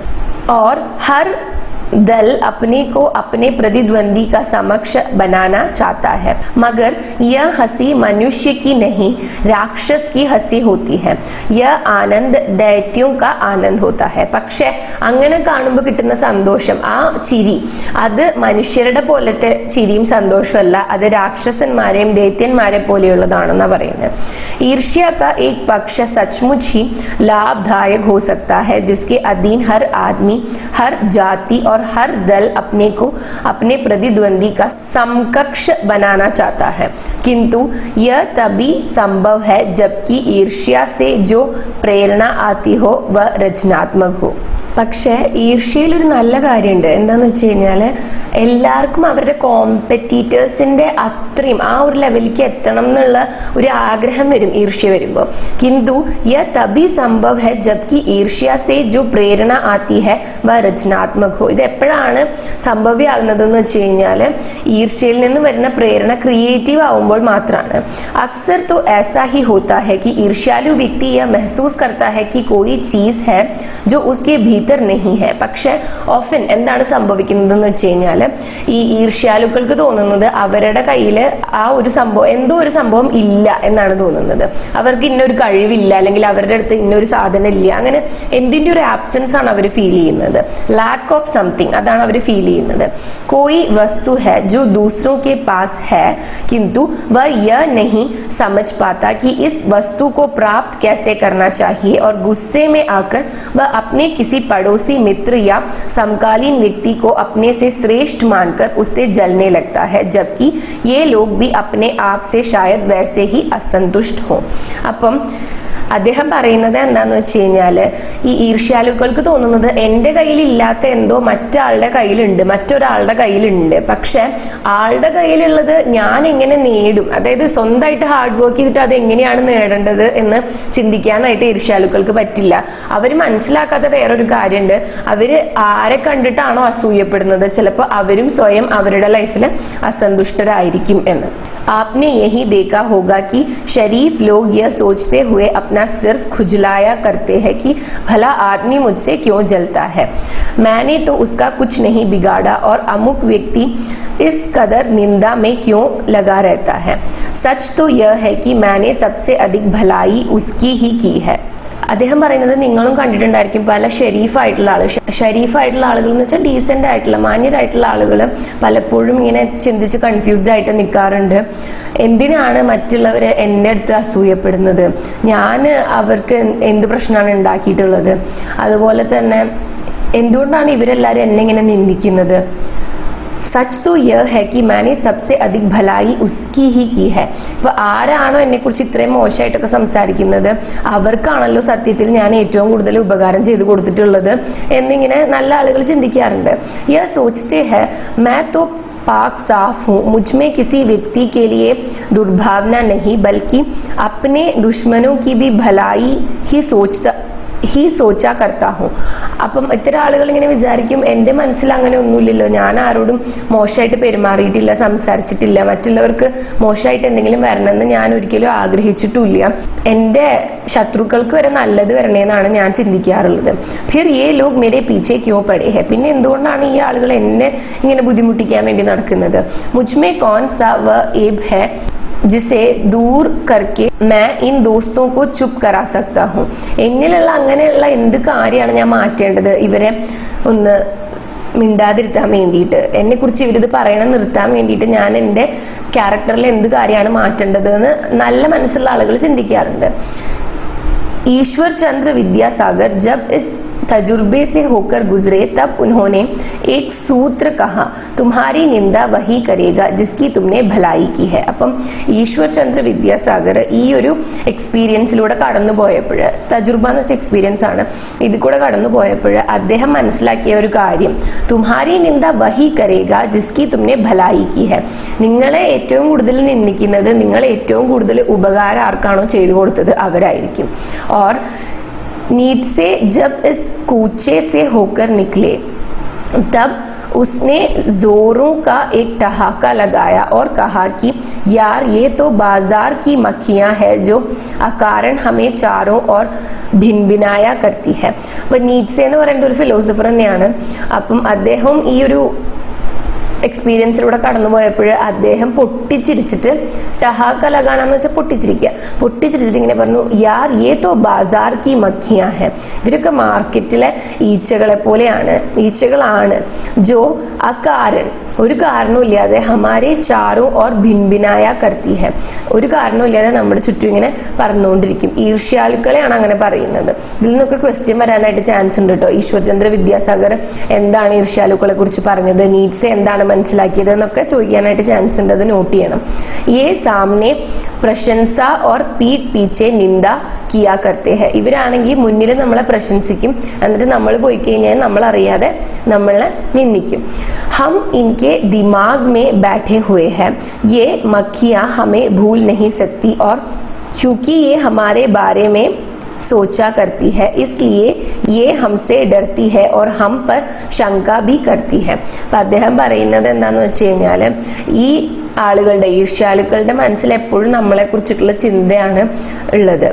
और हर दल अपने को अपने प्रतिद्वंदी का समक्ष बनाना चाहता है, मगर यह हंसी मनुष्य की नहीं राक्षस की हंसी होती है. यह आनंद दैत्यों का आनंद होता है. പക്ഷെ അങ്ങനെ കാണുമ്പോൾ കിട്ടുന്ന സന്തോഷം, ആ ചിരി, അത് മനുഷ്യരുടെ പോലത്തെ ചിരിയും സന്തോഷമല്ല, അത് രാക്ഷസന്മാരെയും ദൈത്യന്മാരെ പോലെയുള്ളതാണെന്നാ പറയുന്നത്. ईर्ष्या का एक पक्ष सचमुच ही लाभदायक हो सकता है, जिसके अधीन हर आदमी, हर जाति और हर दल अपने को अपने प्रतिद्वंदी का समकक्ष बनाना चाहता है, किंतु यह तभी संभव है जबकि ईर्ष्या से जो प्रेरणा आती हो वह रचनात्मक हो. പക്ഷേ ഈർഷ്യയിൽ ഒരു നല്ല കാര്യമുണ്ട്. എന്താന്ന് വെച്ച് കഴിഞ്ഞാൽ എല്ലാവർക്കും അവരുടെ കോമ്പറ്റീറ്റേഴ്സിന്റെ അത്രയും ആ ഒരു ലെവലിലേക്ക് എത്തണം എന്നുള്ള ഒരു ആഗ്രഹം വരും ഈർഷ്യ വരുമ്പോൾ. കിന്തു യ തബി സംഭവ് ഹെ ജബ്കി ഈർഷ്യ സേ ജോ പ്രേരണ ആത്തി ഹെ വ രചനാത്മക് ഹോ. ഇത് എപ്പോഴാണ് സംഭവ്യമാകുന്നതെന്ന് വെച്ച് കഴിഞ്ഞാൽ ഈർഷ്യയിൽ നിന്ന് വരുന്ന പ്രേരണ ക്രിയേറ്റീവ് ആവുമ്പോൾ മാത്രമാണ്. അക്സർ तो ऐसा ही होता है कि ईर्ष्यालु व्यक्ति यह महसूस करता है कि कोई चीज है जो उसके ഭീതർ നഹി ഹെ. പക്ഷെ ഓഫൻ എന്താണ് സംഭവിക്കുന്നതെന്ന് വെച്ച് കഴിഞ്ഞാൽ ഈ ഈർഷ്യാലുക്കൾക്ക് തോന്നുന്നത് അവരുടെ കയ്യിൽ ആ ഒരു സംഭവം, എന്തോ ഒരു സംഭവം ഇല്ല എന്നാണ് തോന്നുന്നത്. അവർക്ക് ഇന്നൊരു കഴിവില്ല അല്ലെങ്കിൽ അവരുടെ അടുത്ത് ഇന്നൊരു സാധനം ഇല്ല, അങ്ങനെ എന്തിൻ്റെ ഒരു ആബ്സെൻസ് ആണ് അവർ ഫീൽ ചെയ്യുന്നത്. ലാക്ക് ഓഫ് സംതിങ്, അതാണ് അവർ ഫീൽ ചെയ്യുന്നത്. कोई वस्तु है जो दूसरों के पास है किंतु वह यह नहीं समझ पाता कि इस वस्तु को प्राप्त कैसे करना चाहिए, और गुस्से में आकर वह अपने किसी पड़ोसी मित्र या समकालीन व्यक्ति को अपने से श्रेष्ठ मानकर उससे जलने लगता है, जबकि ये लोग भी अपने आप से शायद वैसे ही असंतुष्ट हो. അപ്പം അദ്ദേഹം പറയുന്നത് എന്താന്ന് വെച്ച് കഴിഞ്ഞാല് ഈ ഈർഷ്യാലുക്കൾക്ക് തോന്നുന്നത് എൻ്റെ കയ്യിലില്ലാത്ത എന്തോ മറ്റാളുടെ കയ്യിലുണ്ട്, മറ്റൊരാളുടെ കയ്യിലുണ്ട്. പക്ഷെ ആളുടെ കയ്യിലുള്ളത് ഞാൻ എങ്ങനെ നേടും, അതായത് സ്വന്തമായിട്ട് ഹാർഡ് വർക്ക് ചെയ്തിട്ട് അത് എങ്ങനെയാണ് നേടേണ്ടത് എന്ന് ചിന്തിക്കാനായിട്ട് ഈർഷ്യാലുക്കൾക്ക് പറ്റില്ല. അവർ മനസ്സിലാക്കാത്ത വേറൊരു കാര്യമുണ്ട്. അവര് ആരെ കണ്ടിട്ടാണോ അസൂയപ്പെടുന്നത്, ചിലപ്പോൾ അവരും സ്വയം അവരുടെ ലൈഫിൽ അസന്തുഷ്ടരായിരിക്കും എന്ന്. आपने यही देखा होगा कि शरीफ लोग यह सोचते हुए अपना सिर्फ खुजलाया करते हैं कि भला आदमी मुझसे क्यों जलता है, मैंने तो उसका कुछ नहीं बिगाड़ा, और अमुक व्यक्ति इस कदर निंदा में क्यों लगा रहता है. सच तो यह है कि मैंने सबसे अधिक भलाई उसकी ही की है. അദ്ദേഹം പറയുന്നത് നിങ്ങളും കണ്ടിട്ടുണ്ടായിരിക്കും, പല ഷെരീഫായിട്ടുള്ള ആളുകൾ എന്ന് വെച്ചാൽ ഡീസൻ്റ് ആയിട്ടുള്ള മാന്യരായിട്ടുള്ള ആളുകൾ പലപ്പോഴും ഇങ്ങനെ ചിന്തിച്ച് കൺഫ്യൂസ്ഡ് ആയിട്ട് നിൽക്കാറുണ്ട്. എന്തിനാണ് മറ്റുള്ളവർ എൻ്റെ അടുത്ത് അസൂയപ്പെടുന്നത്, ഞാൻ അവർക്ക് എന്ത് പ്രശ്നമാണ് ഉണ്ടാക്കിയിട്ടുള്ളത്, അതുപോലെ തന്നെ എന്തുകൊണ്ടാണ് ഇവരെല്ലാവരും എന്നെ ഇങ്ങനെ നിന്ദിക്കുന്നത്. സച്ച് तो यह है कि मैंने सबसे अधिक भलाई उसकी ही की है. ഇപ്പോൾ ആരാണോ എന്നെക്കുറിച്ച് ഇത്രയും മോശമായിട്ടൊക്കെ സംസാരിക്കുന്നത് അവർക്കാണല്ലോ സത്യത്തിൽ ഞാൻ ഏറ്റവും കൂടുതൽ ഉപകാരം ചെയ്തു കൊടുത്തിട്ടുള്ളത് എന്നിങ്ങനെ നല്ല ആളുകൾ ചിന്തിക്കാറുണ്ട്. यह सोचते हैं मैं तो पाक साफ हूँ, मुझ में किसी व्यक्ति के लिए दुर्भावना नहीं बल्कि अपने दुश्मनों की भी भलाई ही ही सोचा करता हूँ. അപ്പം ഇത്തരം ആളുകൾ ഇങ്ങനെ വിചാരിക്കും, എൻ്റെ മനസ്സിൽ അങ്ങനെ ഒന്നുമില്ലല്ലോ, ഞാൻ ആരോടും മോശമായിട്ട് പെരുമാറിയിട്ടില്ല, സംസാരിച്ചിട്ടില്ല, മറ്റുള്ളവർക്ക് മോശമായിട്ട് എന്തെങ്കിലും വരണമെന്ന് ഞാൻ ഒരിക്കലും ആഗ്രഹിച്ചിട്ടില്ല, എൻ്റെ ശത്രുക്കൾക്ക് വരെ നല്ലത് വരണേന്നാണ് ഞാൻ ചിന്തിക്കാറുള്ളത്. ഫിർ യേ ലോഗ് മേരെ പീച്ചെ ക്യോ പടേ ഹെ, പിന്നെ എന്തുകൊണ്ടാണ് ഈ ആളുകൾ എന്നെ ഇങ്ങനെ ബുദ്ധിമുട്ടിക്കാൻ വേണ്ടി നടക്കുന്നത്. മുജ്മേ കോൺ സാ വ ഏബ് ഹെ ജിസെ ദൂർ കർക്കെ मैं इन दोस्तों को चुप करा सकता हूँ. എന്നിലുള്ള അങ്ങനെയുള്ള എന്ത് കാര്യമാണ് ഞാൻ മാറ്റേണ്ടത്, ഇവരെ ഒന്ന് മിണ്ടാതിരുത്താൻ വേണ്ടിയിട്ട്, എന്നെക്കുറിച്ച് ഇവരിത് പറയണം നിർത്താൻ വേണ്ടിയിട്ട് ഞാൻ എൻ്റെ ക്യാരക്ടറിൽ എന്ത് കാര്യമാണ് മാറ്റേണ്ടത് എന്ന് നല്ല മനസ്സുള്ള ആളുകൾ ചിന്തിക്കാറുണ്ട്. ईश्वर चंद्र विद्यासागर जब इस तजुर्बे से होकर गुजरे तब उन्होंने एक सूत्र कहा, तुम्हारी निंदा वही करेगा जिसकी तुमने भलाई की है. അപ്പം ഈശ്വർ ചന്ദ്ര വിദ്യാസാഗർ ഈ ഒരു എക്സ്പീരിയൻസിലൂടെ കടന്നു പോയപ്പോൾ, തജുർബ എന്ന് വെച്ച എക്സ്പീരിയൻസ് ആണ്, ഇതിൽ കൂടെ കടന്നു പോയപ്പോൾ അദ്ദേഹം മനസ്സിലാക്കിയ ഒരു കാര്യം, തുമ്ഹാരി നിന്ദ വഹി കരേഗ ജിസ്കി തുമ്നെ ഭലായി കി ഹെ, നിങ്ങളെ ഏറ്റവും കൂടുതൽ നിന്ദിക്കുന്നത്, നിങ്ങളെ ഏറ്റവും കൂടുതൽ ഉപകാരം ആർക്കാണോ ചെയ്തു കൊടുത്തത് അവരായിരിക്കും. और नींद से जब इस कूचे से होकर निकले तब उसने जोरों का एक ठहाका लगाया और कहा कि यार ये तो बाजार की मक्खियां हैं जो अकारण हमें चारों और ഭിൻഭിനായ करती है. അപ്പം നീറ്റ്സെ എന്ന് പറയുന്ന ഒരു ഫിലോസഫർ തന്നെയാണ്. അപ്പം അദ്ദേഹം ഈ ഒരു എക്സ്പീരിയൻസിലൂടെ കടന്നു പോയപ്പോൾ അദ്ദേഹം പൊട്ടിച്ചിരിച്ചിട്ട്, ടഹാക്ക ലഗാനെന്ന് വെച്ചാൽ പൊട്ടിച്ചിരിച്ചിട്ട് ഇങ്ങനെ പറഞ്ഞു, യാർ യേ തോ ബാസാർ കി മഖിയാ ഹെ, ഇവരൊക്കെ മാർക്കറ്റിലെ ഈച്ചകളാണ്, ജോ അകാരൻ, ഒരു കാരണമില്ലാതെ ഹമാരെ ചാറോ ഓർ ഭിൻഭിനായ കർത്തി ഹെ, ഒരു കാരണമില്ലാതെ നമ്മുടെ ചുറ്റും ഇങ്ങനെ പറന്നുകൊണ്ടിരിക്കും. ഈർഷ്യാളുക്കളെയാണ് അങ്ങനെ പറയുന്നത്. ഇതിൽ നിന്നൊക്കെ ക്വസ്റ്റ്യൻ വരാനായിട്ട് ചാൻസ് ഉണ്ട് കേട്ടോ. ഈശ്വർ ചന്ദ്ര വിദ്യാസാഗർ എന്താണ് ഈർഷ്യാളുക്കളെ കുറിച്ച് പറഞ്ഞത്, നീറ്റ്സെ എന്താണ് മനസ്സിലാക്കിയത് എന്നൊക്കെ ചോദിക്കാനായിട്ട് ചാൻസ് ഉണ്ട്, അത് നോട്ട് ചെയ്യണം. യേ സാമനെ പ്രശംസ ഓർ പീഠ് പീച്ചെ നിന്ദ കിയാ കർത്തെ ഹെ, ഇവരാണെങ്കിൽ മുന്നിൽ നമ്മളെ പ്രശംസിക്കും, എന്നിട്ട് നമ്മൾ പോയി കഴിഞ്ഞാൽ നമ്മൾ അറിയാതെ നമ്മളെ നിന്ദിക്കും. ഹം इनके दिमाग में बैठे हुए हैं, ये मक्खियाँ हमें भूल नहीं सकती और क्योंकि ये हमारे बारे में सोचा करती है इसलिए ये हमसे डरती है और हम पर शंका भी करती है. അപ്പം അദ്ദേഹം പറയുന്നത് എന്താണെന്ന് വെച്ച് കഴിഞ്ഞാൽ, ഈ ആളുകളുടെ, ഈർഷ്യാലുക്കളുടെ മനസ്സിൽ എപ്പോഴും നമ്മളെക്കുറിച്ചിട്ടുള്ള ചിന്തയാണ് ഉള്ളത്,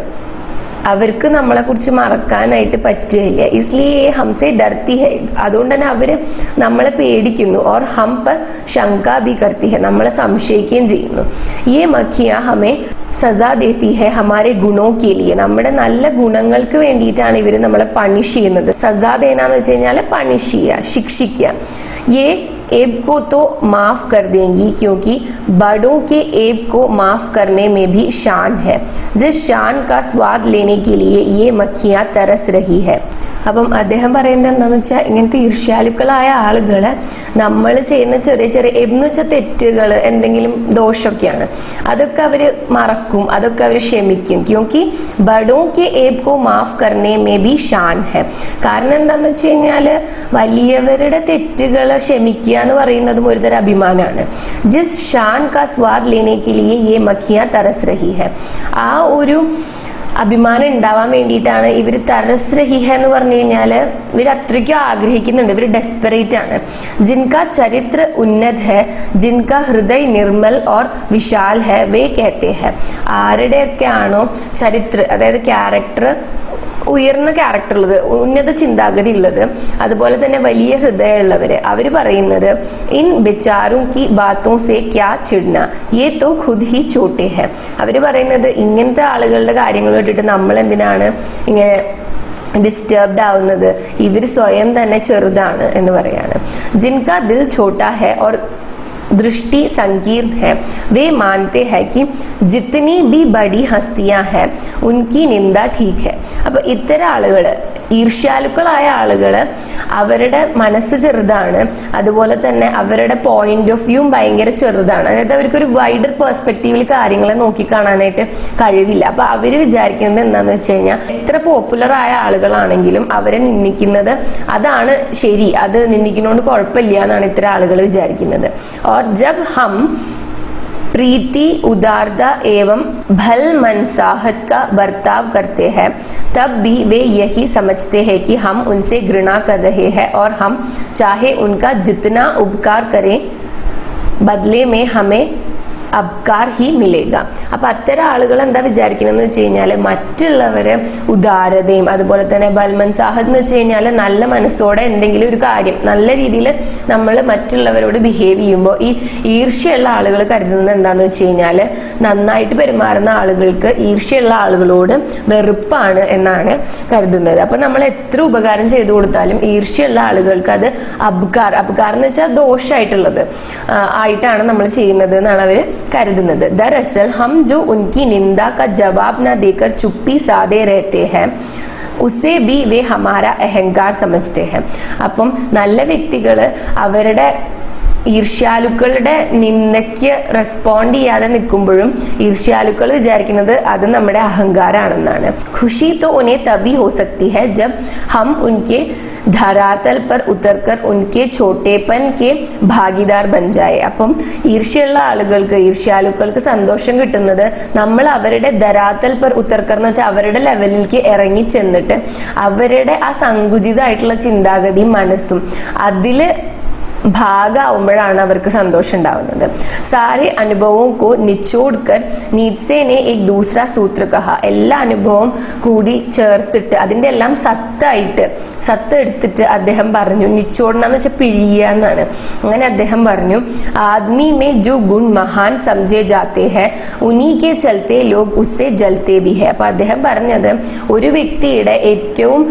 അവർക്ക് നമ്മളെക്കുറിച്ച് മറക്കാനായിട്ട് പറ്റുകയില്ല. ഇസ്ലിയെ ഹംസെ ഡർത്തി ഹെ, അതുകൊണ്ട് തന്നെ അവർ നമ്മളെ പേടിക്കുന്നു. ഓർ ഹം പർ ശങ്ക ബി കർത്തി ഹെ, നമ്മളെ സംശയിക്കുകയും ചെയ്യുന്നു. യേ മഖിയ ഹമേ സജാ ദേത്തി ഹെ ഹമാരെ ഗുണോ കെ ലിയെ, നമ്മുടെ നല്ല ഗുണങ്ങൾക്ക് വേണ്ടിയിട്ടാണ് ഇവർ നമ്മളെ പണിഷ് ചെയ്യുന്നത്. സജാ ദേനാന്ന് വെച്ച് കഴിഞ്ഞാൽ പണിഷ് ചെയ്യുക, ശിക്ഷിക്കുക. യേ एब को तो माफ कर देंगी क्योंकि बड़ों के एब को माफ करने में भी शान है, जिस शान का स्वाद लेने के लिए ये मक्खियाँ तरस रही है. അപ്പം അദ്ദേഹം പറയുന്നത് എന്താണെന്ന് വെച്ചാൽ, ഇങ്ങനത്തെ ഈർഷ്യാലുക്കളായ ആളുകൾ നമ്മൾ ചെയ്യുന്ന ചെറിയ ചെറിയ എന്ന് വെച്ചാൽ തെറ്റുകൾ, എന്തെങ്കിലും ദോഷമൊക്കെയാണ്, അതൊക്കെ അവർ മറക്കും, അതൊക്കെ അവർ ക്ഷമിക്കും. ക്യോങ്കി ബഡോ കെ ഏബ് കോ മാഫ് കർണേ മേ ബി ഷാൻ ഹെ, കാരണം എന്താണെന്ന് വെച്ച് കഴിഞ്ഞാൽ വലിയവരുടെ തെറ്റുകൾ ക്ഷമിക്കുക എന്ന് പറയുന്നതും ഒരുതരം അഭിമാനമാണ്. ജിസ് ഷാൻ കാ സ്വാദ് ലേനെ കെ ലിയെ യേ മഖിയാ തരസ് രഹി ഹെ, ആ ഒരു അഭിമാനം ഉണ്ടാവാൻ വേണ്ടിയിട്ടാണ് ഇവർ തരസ് രഹിഹ എന്ന് പറഞ്ഞു കഴിഞ്ഞാൽ ഇവർ അത്രയ്ക്കും ആഗ്രഹിക്കുന്നുണ്ട്, ഇവർ ഡെസ്പെറേറ്റ് ആണ്. ജിൻകാ ചരിത്ര ഉന്നത് ഹെ, ജിൻകാ ഹൃദയ നിർമ്മൽ ഓർ വിശാൽ ഹെ വേ കഹത്തെ ഹെ, ആരുടെയൊക്കെ ആണോ ചരിത്ര, അതായത് ക്യാരക്ടർ ഉയർന്ന ക്യാരക്ടർ ഉള്ളത്, ഉന്നത ചിന്താഗതി ഉള്ളത്, അതുപോലെ തന്നെ വലിയ ഹൃദയമുള്ളവര്, അവര് പറയുന്നത് ഇൻ ബിച്ചാറും കി ബാത്തോം സേ ക്യാ ചിഡ്ന യേ തോ ഖുദ് ഹി ചോട്ടെ ഹെ, അവര് പറയുന്നത് ഇങ്ങനത്തെ ആളുകളുടെ കാര്യങ്ങൾ കേട്ടിട്ട് നമ്മൾ എന്തിനാണ് ഇങ്ങനെ ഡിസ്റ്റർബ്ഡ് ആവുന്നത്, ഇവർ സ്വയം തന്നെ ചെറുതാണ് എന്ന് പറയാണ്. ജിൻകാ ദിൽ ഛോട്ടാ ഹെ ഓർ दृष्टि संकीर्ण है, वे मानते हैं कि जितनी भी बड़ी हस्तियां हैं उनकी निंदा ठीक है. അപ്പോൾ ഇത്തരം ആളുകൾ, ഈർഷ്യാലുക്കളായ ആളുകൾ, അവരുടെ മനസ്സ് ചെറുതാണ്, അതുപോലെ തന്നെ അവരുടെ പോയിന്റ് ഓഫ് വ്യൂ ഭയങ്കര ചെറുതാണ്, അതായത് അവർക്കൊരു വൈഡർ പെർസ്പെക്റ്റീവിൽ കാര്യങ്ങളെ നോക്കിക്കാണാനായിട്ട് കഴിവില്ല. അപ്പൊ അവർ വിചാരിക്കുന്നത് എന്താണെന്ന് വെച്ച് കഴിഞ്ഞാൽ, എത്ര പോപ്പുലർ ആയ ആളുകളാണെങ്കിലും അവരെ നിന്ദിക്കുന്നത് അതാണ് ശരി, അത് നിന്ദിക്കുന്നതുകൊണ്ട് കുഴപ്പമില്ല എന്നാണ് ഇത്തരം ആളുകൾ വിചാരിക്കുന്നത്. और जब हम प्रीति उदारता एवं भल मनसाहत का बर्ताव करते हैं तब भी वे यही समझते हैं कि हम उनसे घृणा कर रहे हैं और हम चाहे उनका जितना उपकार करें बदले में हमें അബ്കാർ ഹി മിലേഗ. അപ്പം അത്തരം ആളുകൾ എന്താ വിചാരിക്കണമെന്ന് വെച്ച് കഴിഞ്ഞാൽ മറ്റുള്ളവരെ ഉദാരതയും അതുപോലെ തന്നെ ബൽമൻസാഹത് എന്ന് വെച്ച് കഴിഞ്ഞാൽ നല്ല മനസ്സോടെ എന്തെങ്കിലും ഒരു കാര്യം നല്ല രീതിയിൽ നമ്മൾ മറ്റുള്ളവരോട് ബിഹേവ് ചെയ്യുമ്പോൾ ഈ ഈർഷ്യയുള്ള ആളുകൾ കരുതുന്നത് എന്താണെന്ന് വെച്ച് കഴിഞ്ഞാൽ നന്നായിട്ട് പെരുമാറുന്ന ആളുകൾക്ക് ഈർഷ്യയുള്ള ആളുകളോട് വെറുപ്പാണ് എന്നാണ് കരുതുന്നത്. അപ്പം നമ്മൾ എത്ര ഉപകാരം ചെയ്തു കൊടുത്താലും ഈർഷ്യയുള്ള ആളുകൾക്ക് അത് അബ്കാർ എന്ന് വെച്ചാൽ ദോഷമായിട്ടുള്ളത് ആയിട്ടാണ് നമ്മൾ ചെയ്യുന്നത് എന്നാണ് അവർ കരുതുന്നത്. दरअसल हम जो उनकी निंदा का जवाब न देकर चुप्पी साधे रहते हैं उसे भी वे हमारा अहंकार समझते हैं. അപ്പം നല്ല വ്യക്തികൾ അവരുടെ ഈർഷ്യാലുക്കളുടെ നിന്ദയ്ക്ക് റെസ്പോണ്ട് ചെയ്യാതെ നിൽക്കുമ്പോഴും ഈർഷ്യാലുക്കൾ വിചാരിക്കുന്നത് അത് നമ്മുടെ അഹങ്കാരാണെന്നാണ്. ഖുഷി तो उन्हें तभी हो सकती है जब हम उनके धरातल पर उतरकर उनके छोटेपन के ഭാഗിദാർ ബൻ ജായേ. അപ്പം ഈർഷ്യയുള്ള ആളുകൾക്ക് ഈർഷ്യാലുക്കൾക്ക് സന്തോഷം കിട്ടുന്നത് നമ്മൾ അവരുടെ ധരാത്തൽ പർ ഉത്തർക്കർ എന്ന് വെച്ചാൽ അവരുടെ ലെവലിലേക്ക് ഇറങ്ങി ചെന്നിട്ട് അവരുടെ ആ സങ്കുചിതമായിട്ടുള്ള ചിന്താഗതിയും മനസ്സും അതിൽ ഭാഗമാവുമ്പോഴാണ് അവർക്ക് സന്തോഷം ഉണ്ടാവുന്നത്. സാരെ അനുഭവവും കോ നിച്ചോഡ്കർ നീത്സെ നെ ഏക് ദൂസറാ സൂത്ര കഹ. എല്ലാ അനുഭവവും കൂടി ചേർത്തിട്ട് അതിൻ്റെ എല്ലാം സത്ത് എടുത്തിട്ട് അദ്ദേഹം പറഞ്ഞു, നിച്ചോഡ്ന എന്ന് വെച്ചാൽ പിഴിയുക എന്നാണ്. അങ്ങനെ അദ്ദേഹം പറഞ്ഞു, ആദ്മി മേ ജോ ഗുൺ മഹാൻ സംജേ ജാത്തേ ഹെ ഉനി കെ ചലത്തെ ലോഗ് ഉസ്സെ ജലത്തെ ബി ഹെ. അപ്പൊ അദ്ദേഹം പറഞ്ഞത് ഒരു വ്യക്തിയുടെ ഏറ്റവും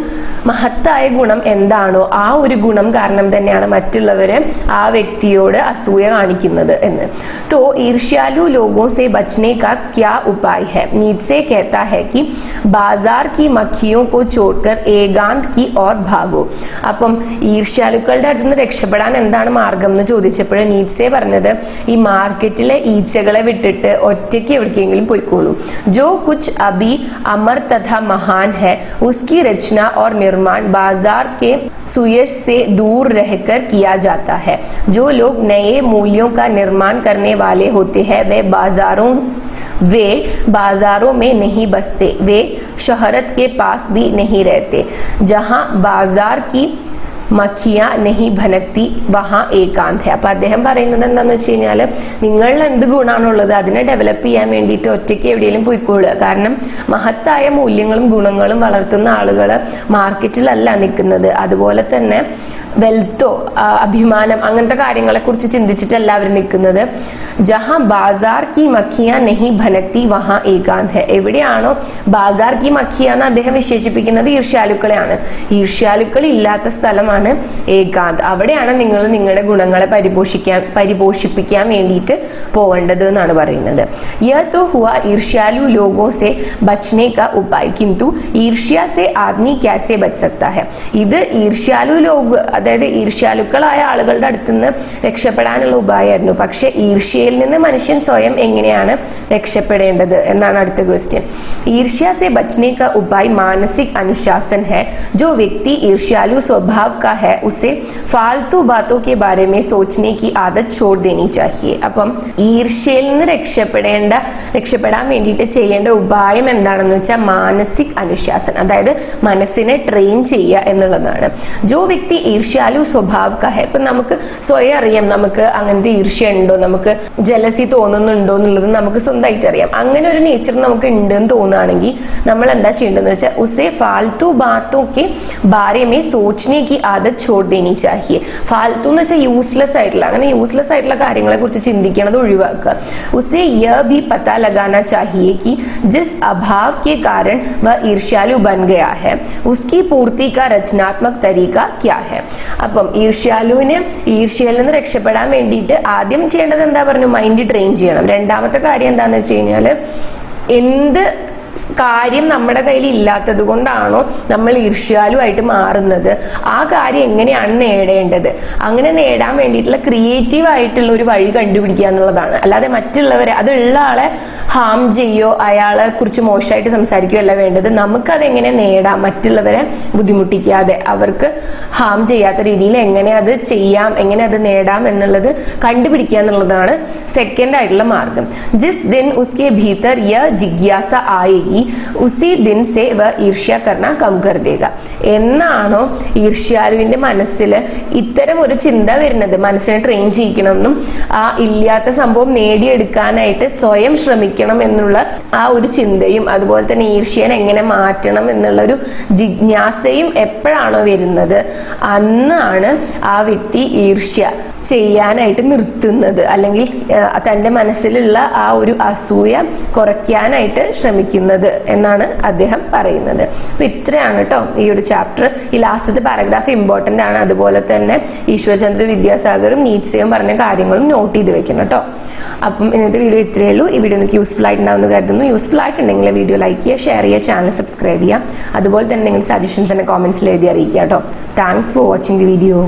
മഹത്തായ ഗുണം എന്താണോ ആ ഒരു ഗുണം കാരണം തന്നെയാണ് മറ്റുള്ളവര് ആ വ്യക്തിയോട് അസൂയ കാണിക്കുന്നത് എന്ന്. तो ईर्ष्यालु लोगों से बचने का क्या उपाय है? नीचे कहता है कि बाजार की मक्खियों को छोड़कर एकांत की ओर भागो. അപ്പം ഈർഷ്യാലുക്കളുടെ അടുത്ത് നിന്ന് രക്ഷപ്പെടാൻ എന്താണ് മാർഗം എന്ന് ചോദിച്ചപ്പോൾ നീറ്റ്സെ പറഞ്ഞത് ഈ മാർക്കറ്റിലെ ഈച്ചകളെ വിട്ടിട്ട് ഒറ്റയ്ക്ക് എവിടേക്കെങ്കിലും പോയിക്കോളൂ. जो कुछ अभी अमर तथा महान है उसकी रचना और निर्माण बाजार के सुयश से दूर रहकर किया जाता है. जो लोग नए मूल्यों का निर्माण करने वाले होते हैं वे बाजारों में नहीं बसते, वे शहरत के पास भी नहीं रहते. जहां बाजार की മഖിയ നെഹി ഭനക്തി വഹാ ഏകാന്ത് ഹെ. അപ്പം അദ്ദേഹം പറയുന്നത് എന്താണെന്ന് വെച്ച് കഴിഞ്ഞാൽ നിങ്ങളിൽ എന്ത് ഗുണമാണുള്ളത് അതിനെ ഡെവലപ്പ് ചെയ്യാൻ വേണ്ടിയിട്ട് ഒറ്റയ്ക്ക് എവിടെയെങ്കിലും പോയിക്കൊള്ളുക. കാരണം മഹത്തായ മൂല്യങ്ങളും ഗുണങ്ങളും വളർത്തുന്ന ആളുകൾ മാർക്കറ്റിലല്ല നിൽക്കുന്നത്. അതുപോലെ തന്നെ വെൽത്തോ അഭിമാനം അങ്ങനത്തെ കാര്യങ്ങളെ കുറിച്ച് ചിന്തിച്ചിട്ട് എല്ലാവരും നിൽക്കുന്നത്. ജഹാ ബാസാർ കി മഖിയ നെഹി ഭനക്തി വഹാ ഏകാന്ത് ഹെ. എവിടെയാണോ ബാസാർ കി മഖിയ എന്ന് അദ്ദേഹം വിശേഷിപ്പിക്കുന്നത് ഈർഷ്യാലുക്കളെയാണ്. ഈർഷ്യാലുക്കൾ ഇല്ലാത്ത സ്ഥലമാണ് ഏകാന്ത്. അവിടെയാണ് നിങ്ങൾ നിങ്ങളുടെ ഗുണങ്ങളെ പരിപോഷിപ്പിക്കാൻ വേണ്ടിയിട്ട് പോവേണ്ടത് എന്നാണ് പറയുന്നത്. യഹ് തോ ഹുവാ ഈർഷ്യാലു ലോഗോ സെ ബച്നെ കാ ഉപായ് കിന്തു ഈർഷ്യ സെ ആദ്മി ക്യാസെ ബച്ച് സക്താ ഹെ. ഇത് ഈർഷ്യാലു ലോഗ് അതായത് ഈർഷ്യാലുക്കളായ ആളുകളുടെ അടുത്ത് നിന്ന് രക്ഷപ്പെടാനുള്ള ഉപായമായിരുന്നു. പക്ഷെ ഈർഷ്യയിൽ നിന്ന് മനുഷ്യൻ സ്വയം എങ്ങനെയാണ് രക്ഷപ്പെടേണ്ടത് എന്നാണ് അടുത്ത ക്വസ്റ്റ്യൻ. ഈർഷ്യ സെ ബച്നെ കാ ഉപായ് മാനസിക് അനുശാസൻ ഹെ. जो व्यक्ति ईर्ष्यालु स्वभाव का है उसे फालतू बातों के बारे में सोचने की आदत छोड़ देनी चाहिए. അപ്പം ഈർഷ്യയിൽ നിന്ന് രക്ഷപ്പെടാൻ വേണ്ടിയിട്ട് ചെയ്യേണ്ട ഉപായം എന്താണെന്ന് വെച്ചാൽ മാനസിക് അനുശാസൻ, അതായത് മനസ്സിനെ ട്രെയിൻ ചെയ്യുക എന്നുള്ളതാണ്. ജോ വ്യക്തി ഈർഷ്യാലു സ്വഭാവ് കാ ഹെ. ഇപ്പം നമുക്ക് സ്വയം അറിയാം നമുക്ക് അങ്ങനത്തെ ഈർഷ്യ ഉണ്ടോ, നമുക്ക് ജലസി തോന്നുന്നുണ്ടോ എന്നുള്ളത് നമുക്ക് സ്വന്തമായിട്ട് അറിയാം. അങ്ങനെ ഒരു നേച്ചർ നമുക്ക് ഉണ്ടെന്ന് തോന്നുകയാണെങ്കിൽ നമ്മൾ എന്താ ചെയ്യേണ്ടതെന്ന് വെച്ചാൽ ഉസേ ഫാൽത്തു ബാത്തോ के बारे में सोचने की आदत छोड़ देनी चाहिए. फालतू എന്ന് വെച്ചാൽ യൂസ്ലെസ് ആയിട്ടുള്ള അങ്ങനെ യൂസ്ലെസ് ആയിട്ടുള്ള കാര്യങ്ങളെ കുറിച്ച് ചിന്തിക്കുന്നത് ഒഴിവാക്കുക. उसे यह भी पता लगाना चाहिए कि जिस अभाव के कारण वह ईर्ष्यालु बन गया है उसकी पूर्ति का रचनात्मक तरीका क्या है. അപ്പം ഈർഷ്യയിൽ നിന്ന് രക്ഷപ്പെടാൻ വേണ്ടിയിട്ട് ആദ്യം ചെയ്യേണ്ടത് എന്താ പറഞ്ഞു, മൈൻഡ് ട്രെയിൻ ചെയ്യണം. രണ്ടാമത്തെ കാര്യം എന്താണെന്ന് വെച്ച് കഴിഞ്ഞാൽ എന്ത് കാര്യം നമ്മുടെ കയ്യിൽ ഇല്ലാത്തത് കൊണ്ടാണോ നമ്മൾ ഈർഷ്യാലുമായിട്ട് മാറുന്നത്, ആ കാര്യം എങ്ങനെയാണ് നേടേണ്ടത്, അങ്ങനെ നേടാൻ വേണ്ടിയിട്ടുള്ള ക്രിയേറ്റീവ് ആയിട്ടുള്ള ഒരു വഴി കണ്ടുപിടിക്കുക എന്നുള്ളതാണ്. അല്ലാതെ മറ്റുള്ളവരെ അതുള്ള ആളെ ഹാം ചെയ്യോ അയാളെ കുറിച്ച് മോശമായിട്ട് സംസാരിക്കുകയോ അല്ല വേണ്ടത്. നമുക്കതെങ്ങനെ നേടാം, മറ്റുള്ളവരെ ബുദ്ധിമുട്ടിക്കാതെ അവർക്ക് ഹാം ചെയ്യാത്ത രീതിയിൽ എങ്ങനെ അത് ചെയ്യാം, എങ്ങനെ അത് നേടാം എന്നുള്ളത് കണ്ടുപിടിക്കുക എന്നുള്ളതാണ് സെക്കൻഡ് ആയിട്ടുള്ള മാർഗം. ജിസ് ദിൻ ഉസ്കെ ഭീതർ യ ജിജ്ഞാസ ആയേഗി ഉസി ദിൻ സെ വ ഈർഷ്യ കർണ കം കർ ദേഗ. എന്നാണോ ഈർഷ്യാലുവിന്റെ മനസ്സിൽ ഇത്തരം ഒരു ചിന്ത വരുന്നത്, മനസ്സിനെ ട്രെയിൻ ചെയ്യിക്കണമെന്നും ആ ഇല്ലാത്ത സംഭവം നേടിയെടുക്കാനായിട്ട് സ്വയം ശ്രമിക്കണം എന്നുള്ള ആ ഒരു ചിന്തയും അതുപോലെ തന്നെ ഈർഷ്യനെ എങ്ങനെ മാറ്റണം എന്നുള്ള ഒരു ജിജ്ഞാസയും എപ്പോഴാണോ വരുന്നത് അന്നാണ് ആ വ്യക്തി ഈർഷ്യ ചെയ്യാനായിട്ട് നിർത്തുന്നത്, അല്ലെങ്കിൽ തൻ്റെ മനസ്സിലുള്ള ആ ഒരു അസൂയ കുറയ്ക്കാനായിട്ട് ശ്രമിക്കുന്നത് എന്നാണ് അദ്ദേഹം പറയുന്നത്. അപ്പൊ ഇത്രയാണ് കേട്ടോ ഈ ഒരു ചാപ്റ്റർ. ഈ ലാസ്റ്റത്തെ പാരഗ്രാഫ് ഇമ്പോർട്ടൻ്റ് ആണ്. അതുപോലെ തന്നെ ഈശ്വർചന്ദ്ര വിദ്യാസാഗറും നീറ്റ്സയും പറഞ്ഞ കാര്യങ്ങളും നോട്ട് ചെയ്ത് വെക്കണം കേട്ടോ. അപ്പം ഇന്നത്തെ വീഡിയോ ഇത്രയേ ഉള്ളൂ. ഈ വീഡിയോ നിങ്ങൾക്ക് യൂസ്ഫുൾ ആയിട്ടുണ്ടാവുമെന്ന് കരുതുന്നു. യൂസ്ഫുൾ ആയിട്ടുണ്ടെങ്കിൽ വീഡിയോ ലൈക്ക് ചെയ്യുക, ഷെയർ ചെയ്യുക, ചാനൽ സബ്സ്ക്രൈബ് ചെയ്യുക. അതുപോലെ തന്നെ നിങ്ങളുടെ സജഷൻസ് എന്നെ കോമെന്റ്സിൽ എഴുതി അറിയിക്കുക കേട്ടോ. Thanks for watching the video.